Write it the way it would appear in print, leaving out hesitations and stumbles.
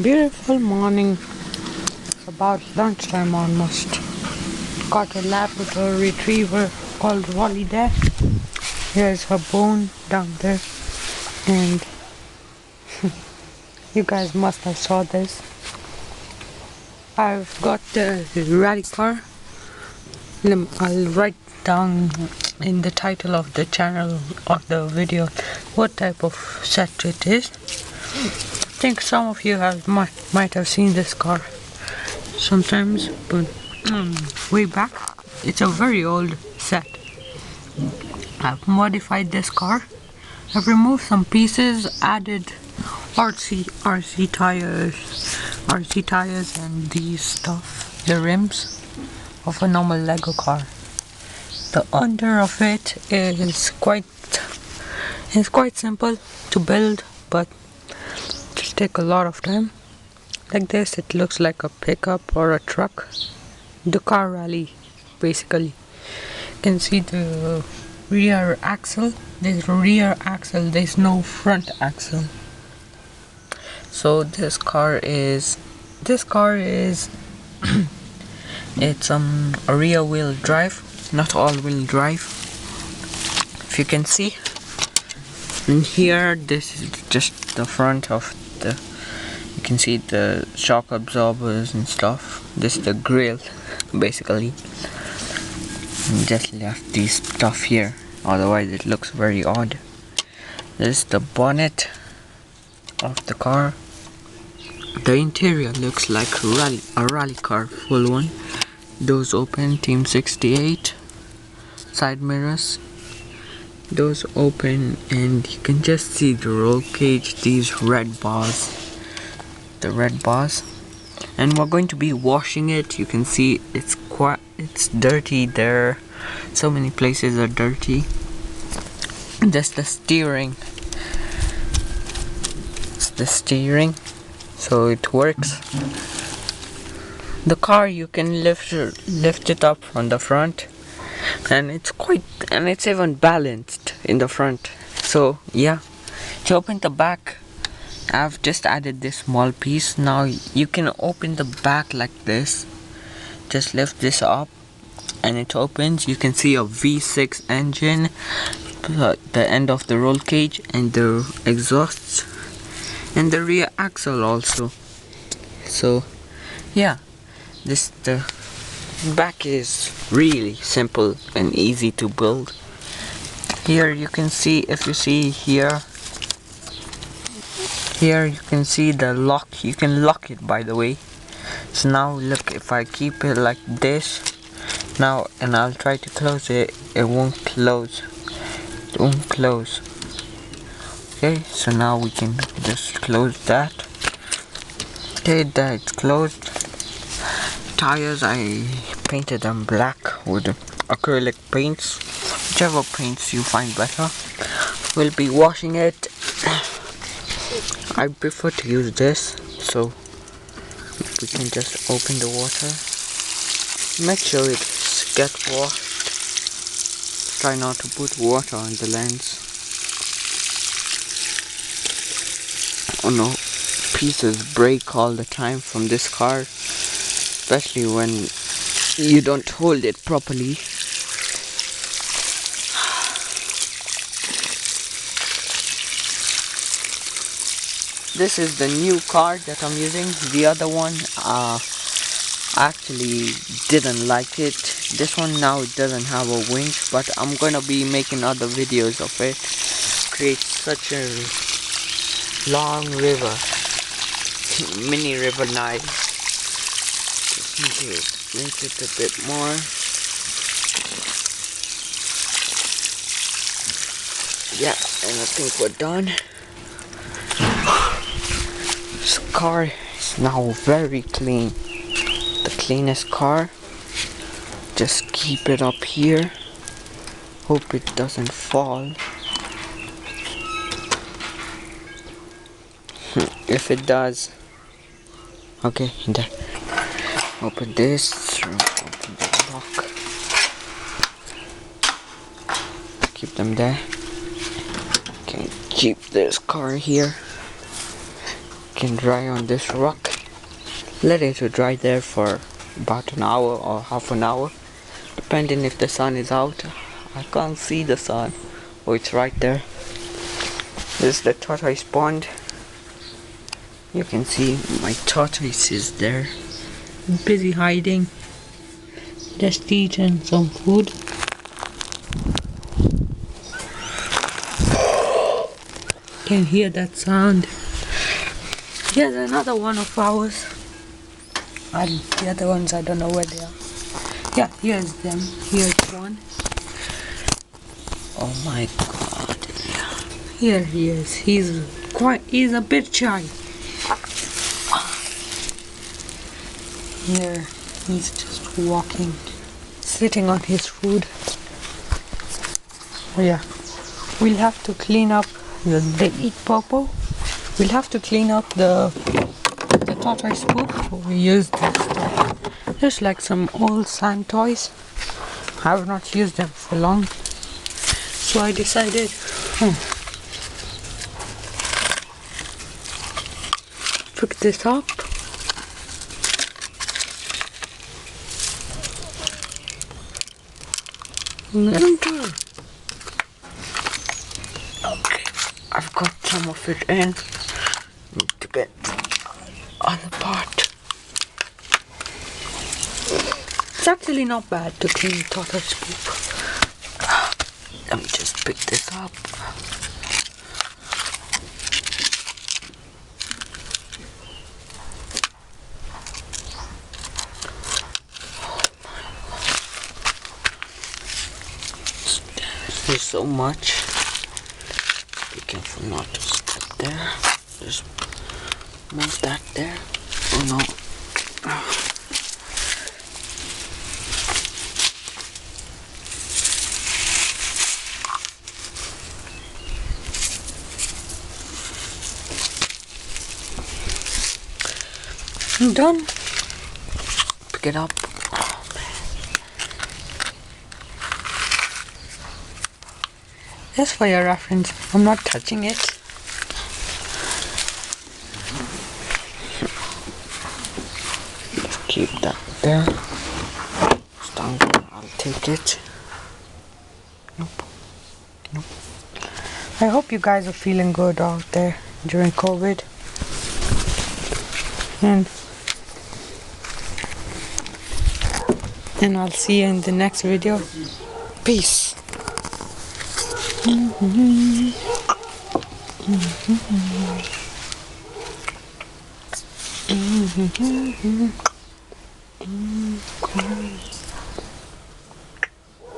Beautiful morning, about lunchtime almost. Got a Labrador retriever called Wally there. Here's her bone down there, and you guys must have saw this. I've got the rally car. I'll write down in the title of the channel of the video what type of set it is. I think some of you might have seen this car sometimes, but way back. It's a very old set. I've modified this car. I've removed some pieces, added RC tires and these stuff, the rims of a normal Lego car. The under of it is quite simple to build, but just take a lot of time. Like this, it looks like a pickup or a truck. The car rally, basically. You can see the rear axle. There's rear axle, there's no front axle. So this car is it's a rear wheel drive, not all wheel drive. If you can see in here, this is just the front of the, you can see the shock absorbers and stuff. This is the grill, basically. Just left these stuff here, otherwise it looks very odd. This is the bonnet of the car. The interior looks like a rally car, full one. Doors open, Team 68. Side mirrors. Doors open, and you can just see the roll cage, these red bars. The red bars. And we're going to be washing it. You can see it's dirty there. So many places are dirty. Just the steering. It's the steering. So it works. The car, you can lift it up on the front, and it's even balanced in the front. So yeah, to open the back, I've just added this small piece. Now you can open the back like this. Just lift this up and it opens. You can see a V6 engine, the end of the roll cage and the exhausts, and the rear axle also. So yeah, the back is really simple and easy to build. Here you can see, if you see here you can see the lock. You can lock it, by the way. So now look, if I keep it like this now and I'll try to close it, it won't close. It won't close. Okay, so now we can just close that. Okay, that's closed. Tires, I painted them black with acrylic paints, whichever paints you find better. We'll be washing it. I prefer to use this, so we can just open the water. Make sure it gets washed. Try not to put water on the lens. Oh no, pieces break all the time from this car, especially when you don't hold it properly. This is the new car that I'm using. The other one, I actually didn't like it. This one now, it doesn't have a winch, but I'm gonna be making other videos of it. Create such a long river, mini river Nile. Just need to rinse it a bit more. Yeah, and I think we're done. This car is now very clean. The cleanest car. Just keep it up here. Hope it doesn't fall. If it does, okay, there. Open this. Open the lock. Keep them there. Okay, keep this car here. can dry on this rock. Let it to dry there for about an hour or half an hour, depending if the sun is out. I can't see the sun. Oh, it's right there. This is the tortoise pond. You can see my tortoise is there, busy hiding, just eating some food. Can hear that sound. Here's another one of ours. And the other ones, I don't know where they are. Yeah, here's them. Here's one. Oh my god. Here he is. He's a bit shy. Here, he's just walking, sitting on his food. Oh yeah, we'll have to clean up. They eat purple. We'll have to clean up the tortoise poop. We use this. There's like some old sand toys. I have not used them for long, so I decided pick this up. Okay, I've got some of it in. Need to get other part. It's actually not bad to clean tortoise poop. Let me just pick this up. There's so much. Be careful not to step there. Just move that there. Oh no. I'm done. Pick it up. Just for your reference, I'm not touching it. Just keep that there. Stand there, I'll take it. Nope. Nope. I hope you guys are feeling good out there during COVID. And I'll see you in the next video. Peace.